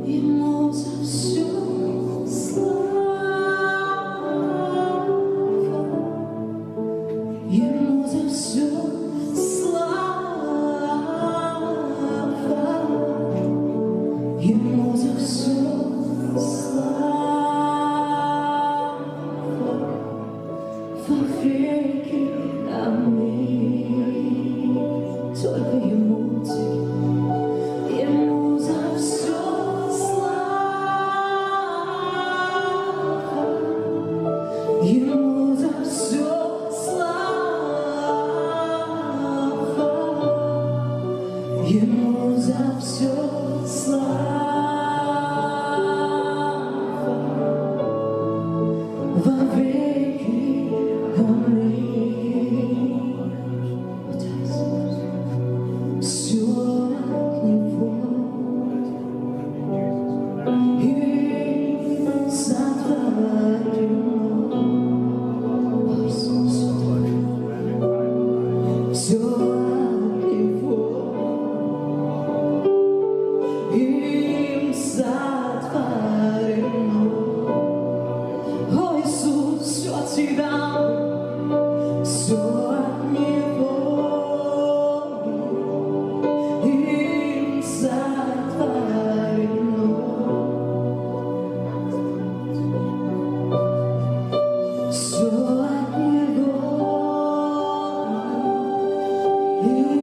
Ему за все слава, Ему за все слава, Ему за все слава во веки. Аминь. Только Ему за все слава, Ему за все слава, Ему за все слава во веки. Аминь. Все от Него и сотворено. Все от Него им сотворено. О, Иисус, все от Тебя.